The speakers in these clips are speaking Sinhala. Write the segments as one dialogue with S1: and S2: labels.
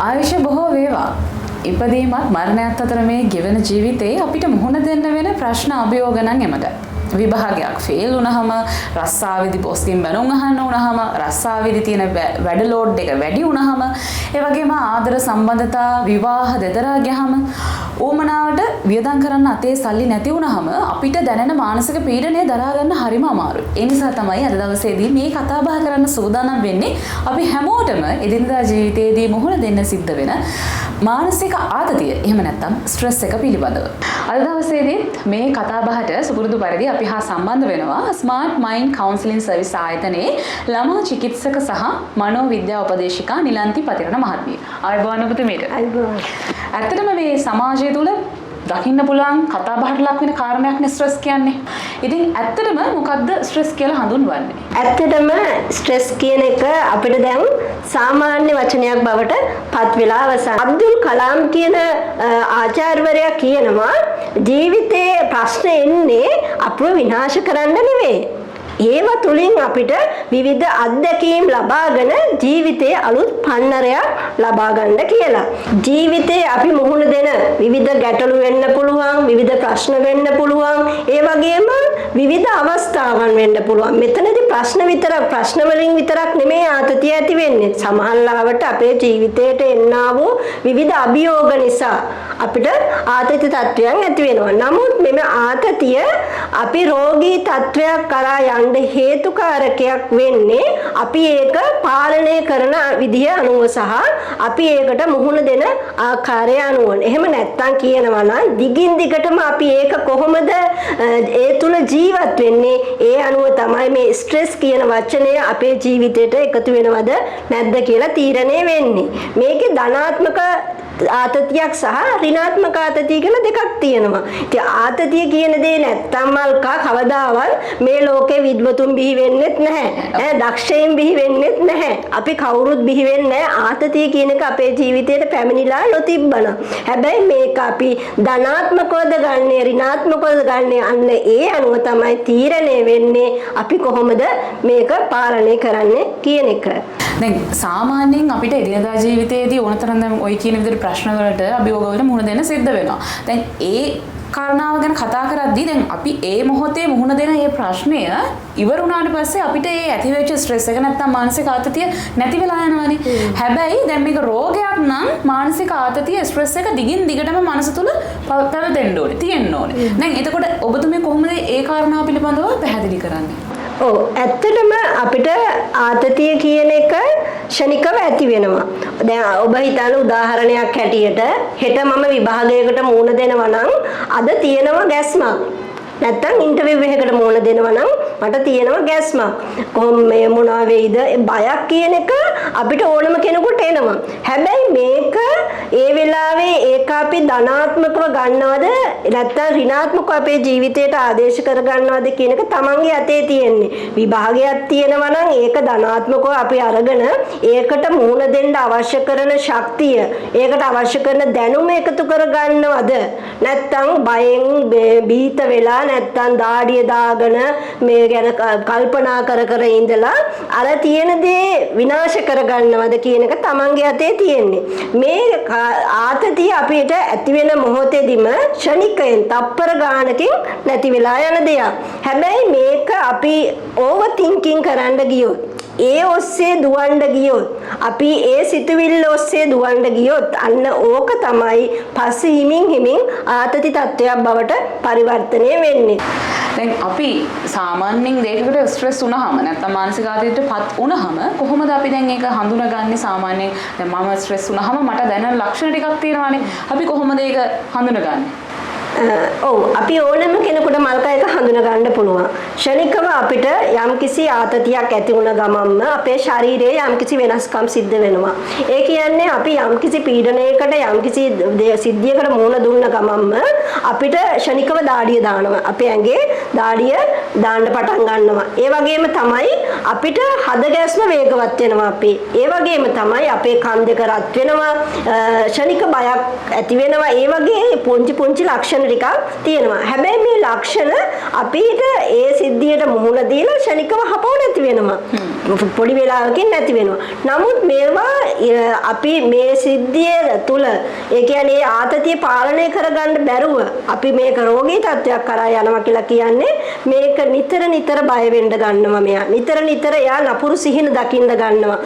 S1: ආයුෂ බොහෝ වේවා. ඉපදීමත් මරණයත් අතර මේ ගෙවෙන ජීවිතේ අපිට මුහුණ දෙන්න වෙන ප්‍රශ්න අභියෝග නම් එමග. විභාගයක් ෆේල් වුණාම රස්සාවේදී බොස්ගෙන් බැනුම් අහන්න වුණාම රස්සාවේදී තියෙන වැඩ ලෝඩ් එක වැඩි වුණාම ඒ වගේම ආදර සම්බන්ධතා විවාහ දෙදරා ගියාම ඕමනාවට වියදම් කරන්න අතේ සල්ලි නැති වුණාම අපිට දැනෙන මානසික පීඩනය දරා ගන්න හරිම අමාරුයි. ඒ නිසා තමයි අද දවසේදී මේ කතා බහ කරන්න සූදානම් වෙන්නේ අපි හැමෝටම එදිනදා ජීවිතයේදී මුහුණ දෙන්න සිද්ධ වෙන මානසික ආතතිය එහෙම නැත්නම් ස්ට්‍රෙස් එක පිළිබඳව. අද දවසේදී මේ කතා බහට සුපුරුදු පරිදි අපි හා සම්බන්ධ වෙනවා ස්මාර්ට් මයින්ඩ් කවුන්සලින් සර්විස් ආයතනයේ ළමා චිකිත්සක සහ මනෝවිද්‍යා උපදේශිකා නිලන්ති පතිරණ මහත්මිය. ආයුබෝවන් ඔබතුමීට.
S2: ආයුබෝවන්.
S1: ඇත්තටම මේ සමාජය තුළ දකින්න පුළුවන් කතා බහට ලක් වෙන කාරණයක් නේ ස්ට්‍රෙස් කියන්නේ. ඉතින් ඇත්තටම මොකද්ද ස්ට්‍රෙස් කියලා හඳුන්වන්නේ?
S2: ඇත්තටම ස්ට්‍රෙස් කියන එක අපිට දැන් සාමාන්‍ය වචනයක් බවට පත් වෙලා අවසන්. අබ්දුල් කලාම් කියන ආචාර්යවරයා කියනවා ජීවිතේ ප්‍රශ්න එන්නේ අපව විනාශ කරන්න නෙවෙයි. ඒව තුලින් අපිට විවිධ අත්දැකීම් ලබාගෙන ජීවිතයේ අලුත් පන්නරයක් ලබා ගන්න කියලා. ජීවිතේ අපි මුහුණ දෙන විවිධ ගැටලු වෙන්න පුළුවන්, විවිධ ප්‍රශ්න වෙන්න පුළුවන්, ඒ වගේම විවිධ අවස්ථාවන් වෙන්න පුළුවන්. මෙතනදී ප්‍රශ්න වලින් විතරක් නෙමෙයි ආතතිය ඇති වෙන්නේ. සමහරවිට අපේ ජීවිතයට එන්නා වූ විවිධ අභියෝග නිසා අපිට ආතති තත්වයන් ඇති වෙනවා. නමුත් මෙම ආතතිය අපි රෝගී තත්වයක් කරා යන්න හේතුකාරකයක් වෙන්නේ අපි ඒක පාලනය කරන විදිය අනුව සහ අපි ඒකට මුහුණ දෙන ආකාරය අනුව. එහෙම නැත්තම් කියනවා නම් දිගින් දිගටම අපි ඒක කොහොමද ඒ තුල ජීවත් වෙන්නේ ඒ අනුව තමයි මේ ස්ට්‍රෙස් කියන වචනය අපේ ජීවිතයට එකතු වෙනවද නැද්ද කියලා තීරණය වෙන්නේ. මේකේ ධනාත්මක ආතතියක් සහ ඍණාත්මක ආතතිය කියලා දෙකක් තියෙනවා. ඉතින් ආතතිය කියන දේ නැත්තම් මල්කා කවදාවත් මේ ලෝකේ විද්වතුන් බිහි වෙන්නෙත් නැහැ. දක්ෂයින් බිහි වෙන්නෙත් නැහැ. අපි කවුරුත් බිහි වෙන්නේ නැහැ. ආතතිය කියන එක අපේ ජීවිතේට පැමිණිලා නොතිබ්බන. හැබැයි මේක අපි ධනාත්මකවද ගන්නෙ ඍණාත්මකවද ගන්නෙ අන්න ඒ අනුව තමයි තීරණය වෙන්නේ අපි කොහොමද මේක පාලනය කරන්නේ කියන එක.
S1: දැන් සාමාන්‍යයෙන් අපිට එදිනදා ජීවිතයේදී ඕනතරම් දැන් ওই කියන විදිහට ප්‍රශ්න වලට අභියෝග වලට මුහුණ දෙන්න සිද්ධ වෙනවා. දැන් ඒ කාරණාව ගැන කතා කරද්දී දැන් අපි ඒ මොහොතේ මුහුණ දෙන මේ ප්‍රශ්නය ඉවර වුණාට පස්සේ අපිට ඒ ඇතිවෙච්ච ස්ට්‍රෙස් එක නැත්තම් මානසික ආතතිය නැති වෙලා යනවානේ. හැබැයි දැන් මේක රෝගයක් නම් මානසික ආතතිය ස්ට්‍රෙස් එක දිගින් දිගටම මනස තුල පැවතෙන්න ඕනේ, තියෙන්න ඕනේ. දැන් එතකොට ඔබතුමී කොහොමද ඒ කාරණාව පිළිබඳව පැහැදිලි කරන්නේ?
S2: ඔව් ඇත්තටම අපිට ආතතිය කියන එක ක්ෂණිකව ඇති වෙනවා. දැන් ඔබ හිතන උදාහරණයක් හැටියට හෙට මම විභාගයකට මුහුණ දෙනවා නම් අද තියෙනවා ගැස්මක්. නැත්තම් ඉන්ටර්විව් එකකට මුහුණ දෙනවා නම් මට තියෙනවා ගැස්මක්. කොහොම මේ මොනවා වෙයිද බයක් කියන එක අපිට ඕනම කෙනෙකුට එනවා. හැබැයි මේක ඒ වෙලාවේ ඒක අපි ධනාත්මකව ගන්නවද නැත්තම් ඍණාත්මකව අපේ ජීවිතයට ආදේශ කර ගන්නවද කියන එක තමන්ගේ අතේ තියෙන්නේ. විභාගයක් තියෙනවා නම් ඒක ධනාත්මකව අපි අරගෙන ඒකට මුහුණ දෙන්න අවශ්‍ය කරන ශක්තිය, ඒකට අවශ්‍ය කරන දැනුම එකතු කර ගන්නවද නැත්තම් බයෙන් බීත වෙලා නැත්තම් දාඩිය දාගෙන මේ ගැන කල්පනා කර ඉඳලා අර තියෙන දේ විනාශ කර ගන්නවද කියන එක තමන්ගේ අතේ තියෙන්නේ. මේ ආතතිය අපිට ඇති වෙන මොහොතේදීම ක්ෂණිකයෙන් තප්පර ගානකින් නැති වෙලා යන දෙයක්. හැබැයි මේක අපි ඕවර් තින්කින් කරන්න ගියොත්, ඒ ඔස්සේ දුවන්න ගියොත්, අපි ඒ සිතුවිල්ල ඔස්සේ දුවන්න ගියොත් අන්න ඕක තමයි පස්සේ හිමින් ආතති තත්ත්වයක් බවට පරිවර්තනය වෙන්නේ.
S1: දැන් අපි සාමාන්‍යයෙන් දෙයකට ස්ට්‍රෙස් වුණාම නැත්නම් මානසික ආතතියටපත් වුණාම කොහොමද අපි දැන් ඒක හඳුනාගන්නේ? සාමාන්‍යයෙන් දැන් මම ස්ට්‍රෙස් වුණාම මට දැනෙන ලක්ෂණ ටිකක් තියෙනවානේ. අපි කොහොමද ඒක හඳුනාගන්නේ?
S2: ඔව් අපි ඕනම කෙනෙකුට මල්කා එක හඳුනා ගන්න පුළුවන්. ක්ෂණිකව අපිට යම්කිසි ආතතියක් ඇති වුණ ගමන්ම අපේ ශරීරයේ යම්කිසි වෙනස්කම් සිද්ධ වෙනවා. ඒ කියන්නේ අපි යම්කිසි පීඩනයකට යම්කිසි සිද්ධියකට මුහුණ දුන්න ගමන්ම අපිට ක්ෂණිකව දාඩිය දානවා. අපේ ඇඟේ දාඩිය දාන්න පටන් ගන්නවා. ඒ වගේම තමයි අපිට හද ගැස්ම වේගවත් වෙනවා අපි. ඒ වගේම තමයි අපේ කන් දෙක රත් වෙනවා. ක්ෂණික බයක් ඇති වෙනවා. ඒ වගේ පුංචි ලක්ෂණ ටිකක් තියෙනවා. හැබැයි මේ ලක්ෂණ අපිට ඒ සිද්ධියට මුහුණ දීලා ශනිකව හපව නැති වෙනවා. පොඩි වෙලාවකින් නැති වෙනවා. නමුත් මේවා අපි මේ සිද්ධිය තුල ඒ කියන්නේ ආතතිය පාලනය කරගන්න බැරුව අපි මේක රෝගී තත්ත්වයක් කරා යනවා කියලා කියන්නේ මේක නිතර නිතර බය වෙන්න ගන්නවා මෙයා. නිතර එයා නපුරු සිහින දකින්න ගන්නවා.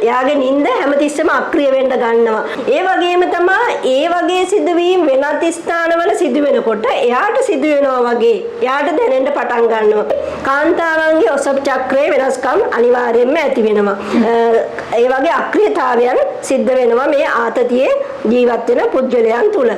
S2: එයාගේ නිින්ද හැමතිස්සෙම අක්‍රිය වෙන්න ගන්නවා. ඒ වගේම තමයි ඒ වගේ සිදුවීම් වෙනත් ස්ථානවල සිදු වෙනකොට එයාට සිදු වෙනවා වගේ එයාට දැනෙන්න පටන් ගන්නවා. කාන්තාවන්ගේ ඔසප් චක්‍රයේ වෙනස්කම් අනිවාර්යයෙන්ම ඇති වෙනවා. ඒ වගේ අක්‍රියතාවයන් සිද්ධ වෙනවා මේ ආතතියේ ජීවත් වෙන පුද්ගලයන් තුල.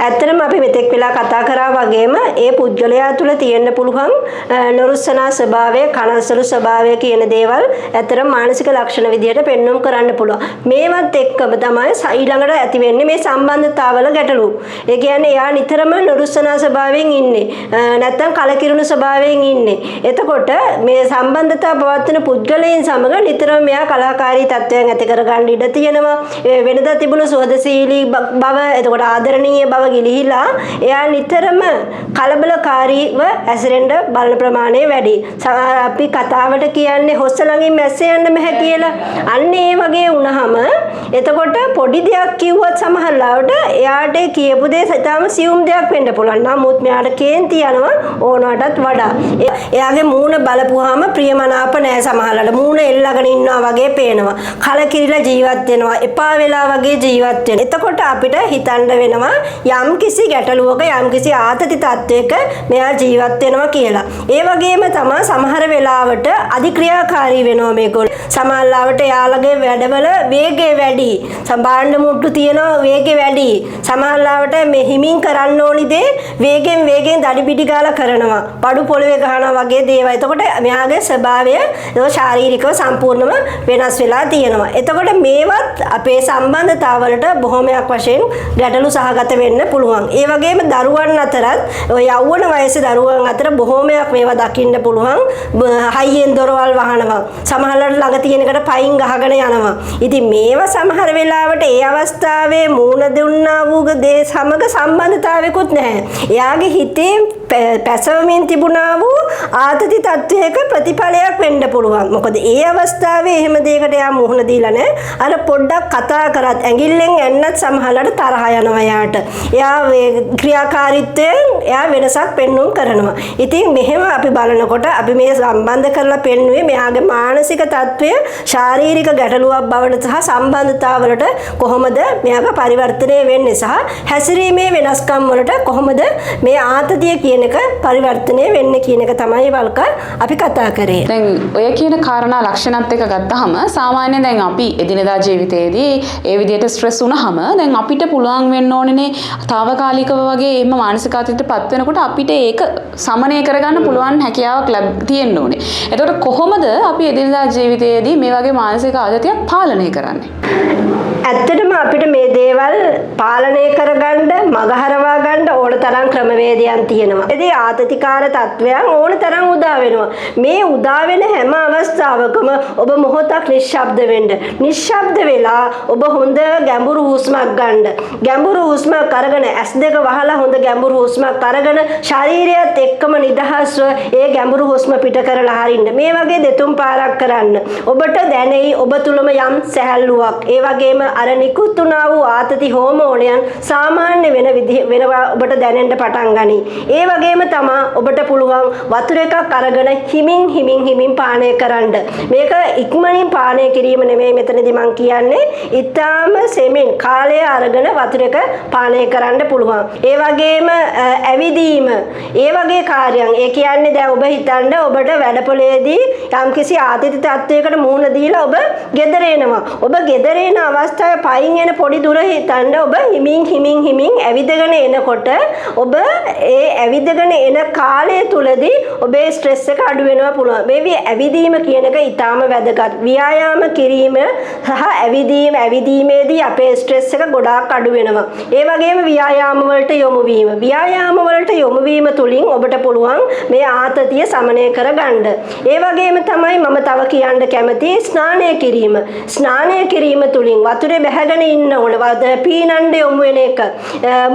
S2: ඇත්තටම අපි මෙතෙක් වෙලා කතා කරා වගේම ඒ පුද්ගලයා තුල තියෙන්න පුළුවන් නොරුස්සනා ස්වභාවය, කනස්සලු ස්වභාවය කියන දේවල් ඇත්තටම මානසික ලක්ෂණ විදිහට පෙන්වුම් කරන්න පුළුවන්. මේවත් එක්කම තමයි ඊළඟට ඇති වෙන්නේ මේ සම්බන්ධතාවල ගැටලු. ඒ කියන්නේ එයා නිතරම නොරුස්සනා ස්වභාවයෙන් ඉන්නේ. නැත්තම් කලකිරුණු ස්වභාවයෙන් ඉන්නේ. එතකොට මේ සම්බන්ධතාව පවත්වන පුද්ගලයන් සමග නිතරම මෙයා කලාකාරී තත්ත්වයන් ඇති කරගන්න ඉඩ තියෙනවා. වෙනදා තිබුණු සුහදශීලී බව, එතකොට ආදරණීය බව ගිලිහිලා එයා නිතරම කලබලකාරීව ඇසිරෙන්න බලන ප්‍රමාණය වැඩි. අපි කතාවට කියන්නේ හොස්ස ළඟින් මැස්ස යන්න බෑ කියලා. අන්න ඒ වගේ වුණාම එතකොට පොඩි දෙයක් කිව්වත් සමහර ලාවට එයාට කියපු දේ සතාම සියුම් දෙයක් වෙන්න පුළුවන්. නමුත් මෙයාට කේන්ති යනවා ඕනකටත් වඩා. එයාගේ මූණ බලපුවාම ප්‍රියමනාප නැහැ සමහරවල්ලාට. මූණ එල්ලගෙන ඉන්නවා වගේ පේනවා. කලකිරිලා ජීවත් වෙනවා. එපා වෙලා වගේ ජීවත් වෙනවා. එතකොට අපිට හිතන්න වෙනවා යම් කිසි ගැටලුවක යම් කිසි ආතති තත්වයක මෙයා ජීවත් වෙනවා කියලා. ඒ වගේම තමයි සමහර වෙලාවට අධික්‍රියාකාරී වෙනවා මේගොල්ලෝ. සමහර ලාවට එයාලගේ වැඩවල වේගය වැඩි. සම්බාණ්ඩ මුට්ටු තියෙනවා වේගය වැඩි. සමහර ලාවට මේ හිමින් කරන්න ඕනි දේ වේගෙන් දඩි පිටි ගාලා කරනවා. පඩු පොළවේ ගහනවා වගේ දේවල්. එතකොට මෙයාගේ ස්වභාවය ශාරීරිකව සම්පූර්ණම වෙනස් වෙලා තියෙනවා. එතකොට මේවත් අපේ සම්බන්ධතාවලට බොහොමයක් වශයෙන් ගැටලු සහගත වෙන්න පුළුවන්. ඒ වගේම දරුවන් අතරත් ඔය යෞවන වයසේ දරුවන් අතර බොහොමයක් මේවා දකින්න පුළුවන්. හයියෙන් දොරවල් වහනවා. සමහරවල්ලාට ළඟ තියෙන එකට පයින් ගහගෙන යනවා. ඉතින් මේවා සමහර වෙලාවට ඒ අවස්ථාවේ මූණ දුන්නා වූ දේ සමග සම්බන්ධතාවයකුත් නැහැ. එයාගේ හිතේ පැසවමින් තිබුණා වූ ආතති තත්වයක ප්‍රතිඵලයක් වෙන්න පුළුවන්. මොකද ඒ අවස්ථාවේ එහෙම දෙයකට එයා මුහුණ දීලා නැහැ. අර පොඩ්ඩක් කතා කරත් ඇඟිල්ලෙන් එන්නත් සමහරවල්ලාට තරහ යනවා එයාට. එයා ක්‍රියාකාරීත්වයෙන් එයා වෙනසක් පෙන්වුම් කරනවා. ඉතින් මෙහෙම අපි බලනකොට අපි මේ සම්බන්ධ කරලා පෙන්වුවේ මෙයාගේ මානසික තත්වය ශාරීරික ගැටලුවක් බවට සහ සම්බන්ධතාවලට කොහොමද මෙයාගේ පරිවර්තනය වෙන්නේ සහ හැසිරීමේ වෙනස්කම් වලට කොහොමද මේ ආතතිය කියන එක පරිවර්තනය වෙන්නේ කියන එක තමයි වල්ක අපි කතා කරේ.
S1: දැන් ඔය කියන කාරණා ලක්ෂණත් එක්ක ගත්තාම සාමාන්‍යයෙන් දැන් අපි එදිනෙදා ජීවිතයේදී ඒ විදිහට ස්ට්‍රෙස් වුණාම දැන් අපිට පුළුවන් වෙන්න ඕනේ తాවකාලිකව වගේ එහෙම මානසික ආතතියටපත් වෙනකොට අපිට ඒක සමනය කරගන්න පුළුවන් හැකියාවක් තියෙන්න ඕනේ. එතකොට කොහොමද අපි එදිනෙදා ජීවිතයේදී මේ වගේ මානසික ආතතියක් පාලනය කරන්නේ?
S2: ඇත්තටම අපිට මේ දේවල් පාලනය කරගන්න මගහරවා ගන්න ඕන තරම් ක්‍රමවේදයන් තියෙනවා. ඉතින් ආතතිකාර තත්වයන් ඕන තරම් උදා වෙනවා. මේ උදා වෙන හැම අවස්ථාවකම ඔබ මොහොතක් නිශ්ශබ්ද වෙන්න. නිශ්ශබ්ද වෙලා ඔබ හොඳ ගැඹුරු හුස්මක් ගන්න. ගැඹුරු හුස්මක් අරගෙන S2 වහලා හොඳ ගැඹුරු හුස්මක් අරගෙන ශරීරයත් එක්කම නිදහස්ව ඒ ගැඹුරු හුස්ම පිට කරලා හරින්න. මේ වගේ දෙතුන් පාරක් කරන්න. ඔබට දැනෙයි ඔබ තුලම යම් සැහැල්ලුවක්. ඒ වගේම අර නිකුත් වුණා වූ ආතති හෝමෝනයන් සාමාන්‍ය වෙනවා ඔබට දැනෙන්න පටන් ගනී. ඒ වගේම තමයි ඔබට පුළුවන් වතුර එකක් අරගෙන හිමින් පානය කරන්න. මේක ඉක්මනින් පානය කිරීම නෙමෙයි මෙතනදී මම කියන්නේ. ඊටාම සෙමින් කාලය අරගෙන වතුර එක පානය කරන්න පුළුවන්. ඒ වගේම ඇවිදීම ඒ වගේ කාර්යයන්. ඒ කියන්නේ දැන් ඔබ හිතන්න ඔබට වැඩපොළේදී යම්කිසි ආතති තත්වයකට මුහුණ දීලා ඔබ ගෙදර එනවා. ඔබ ගෙදර එන අවස්ථාවේ පයින් එන පොඩි දුර හිතන්න ඔබ හිමින් ඇවිදගෙන එනකොට ඔබ ඒ ඇවිදගෙන එන කාලය තුලදී ඔබේ ස්ට්‍රෙස් එක අඩු වෙනවා පුළුවන්. මේ ඇවිදීම කියන එක ඊටාම වැදගත්. ව්‍යායාම කිරීම සහ ඇවිදීමේදී අපේ ස්ට්‍රෙස් එක ගොඩාක් අඩු වෙනවා. ඒ වගේම ව්‍යායාම වලට යොමු වීම. ව්‍යායාම වලට යොමු වීම තුලින් ඔබට පුළුවන් මේ ආතතිය සමනය කරගන්න. ඒ වගේම තමයි මම තව කියන්න කැමති ස්නානය කිරීම. ස්නානය කිරීම තුලින් වතුරේ බැහැගෙන ඉන්න ඕනේ. පීනන්න යොමු වෙන එක,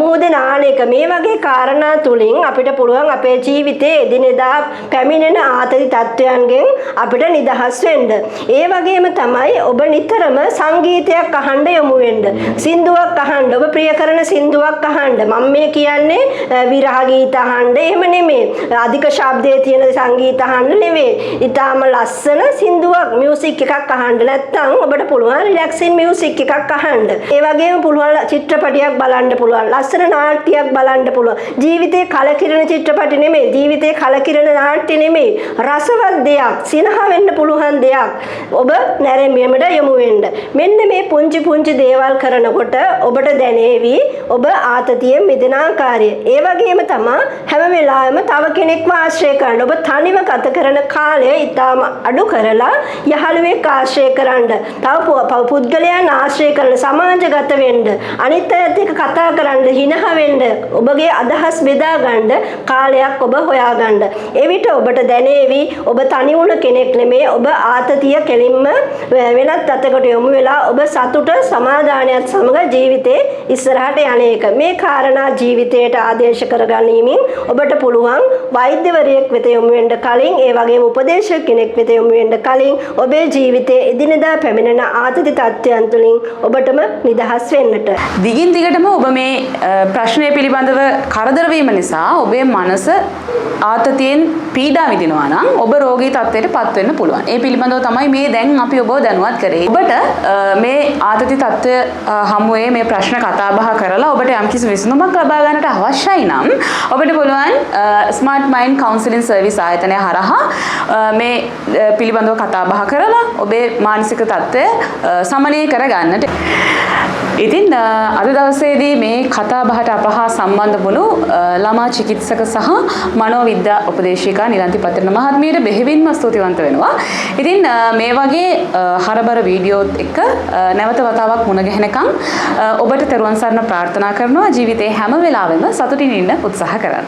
S2: මූද නාන එක, මේ වගේ කාරණා තුලින් අපිට පුළුවන් අපේ ජීවිතයේ එදිනෙදා පැමිණෙන ආතති තත්වයන්ගෙන් අපිට නිදහස් වෙන්න. ඒ වගේම තමයි ඔබ නිතරම සංගීතයක් අහන්න යොමු වෙන්න. සින්දුවක් අහන්න, ඔබ ප්‍රිය කරන සින්දුවක් අහන්න. මම මේ කියන්නේ විරහ ගීත අහන්න එහෙම නෙමෙයි. අධික ශබ්දයේ තියෙන සංගීත අහන්න නෙමෙයි. ඊටාම ලස්සන සින්දුවක්, මියුසික් එකක් අහන්න. නැත්නම් ඔබට පුළුවන් රිලැක්සින් මියුසික් එකක් අහන්න. ඒ වගේම පුළුවන් චිත්‍රපටයක් බලන්න පුළුවන්. ලස්සන නාට්‍යයක් බලන්න පුළුවන්. ජීවිතේ කලකිරෙන චිත්‍රපටි නෙමෙයි. ජීවිතේ කලකිරෙන නාට්‍ය නෙමෙයි. රසවත් දෙයක්, සිනහ වෙන්න පුළුවන් දෙයක් ඔබ නැරඹීමට යොමු වෙන්න. මෙන්න මේ පුංචි දේවල් කරනකොට ඔබට දැනේවි ඔබ ආතතියෙන් මිදෙන ආකාරය. ඒ වගේම තමයි හැම වෙලාවෙම තව කෙනෙක්ව ආශ්‍රය කරන්න. ඔබ තනිව ගත කරන කාලය ඊටාම අඩු කරලා යහළුවෙක් ආශ්‍රය කරන්න. තව පුද්ගලයන් ආශ්‍රය කරන සමාජගත වෙන්න. අනිත් අයත් එක්ක කතා කරන්න, හිනහ වෙන්න, ඔබගේ අදහස් බෙදා ගන්න කාලයක් ඔබ හොයාගන්න. එවිට ඔබට දැනේවි ඔබ තනි වුණ කෙනෙක් නෙමේ. ඔබ ආතතිය කෙලින්ම වෙනත් අතකට යොමු වෙලා ඔබ සතුට සමාදානයත් සමග ජීවිතේ ඉස්සරහට යන එක. මේ කාරණා ජීවිතයට ආදේශ කරගැනීමෙන් ඔබට පුළුවන් වෛද්‍යවරයෙක් වෙත යොමු වෙන්න කලින්, ඒ වගේම උපදේශක කෙනෙක් වෙත යොමු වෙන්න කලින් ඔබේ ජීවිතයේ එදිනෙදා පැමිණෙන ආතති තත්ත්වයන් තුළින් ඔබටම නිදහස් වෙන්නට.
S1: දිගින් දිගටම ඔබ මේ ප්‍රශ්නය පිළිබඳව කරදර වීම නිසා ඔබේ මනස ආතතියෙන් පීඩා විඳිනවා නම් ඔබ රෝගී තත්ත්වයට පත් වෙන්න පුළුවන්. ඒ පිළිබඳව තමයි මේ දැන් අපි ඔබව දැනුවත් කරේ. ඔබට මේ ආතති තත්ත්වය හමුවේ මේ ප්‍රශ්න කතා බහ කරලා ඔබට යම්කිසි විසඳුමක් ලබා ගන්නට අවශ්‍යයි නම් ඔබට පුළුවන් ස්මාර්ට් මයින්ඩ් කවුන්සලින් සර්විස් ආයතනය හරහා මේ පිළිබඳව කතා බහ කරලා ඔබේ මානසික තත්ත්වය සමනය කර ගන්නට. ඉතින් අද දවසේදී මේ කතා බහට අප හා සම්බන්ධ වුණු ළමා චිකිත්සක සහ මනෝවිද්‍යා උපදේශිකා නිලන්ති පතරණ මහත්මියට බෙහෙවින්ම ස්තුතිවන්ත වෙනවා. ඉතින් මේ වගේ හරබර වීඩියෝත් එක්ක නැවත වතාවක් මුණ ගැහෙනකම් ඔබට තෙරුවන් සරණ ප්‍රාර්ථනා කරනවා. ජීවිතේ හැම වෙලාවෙම සතුටින් ඉන්න උත්සාහ කරන්න.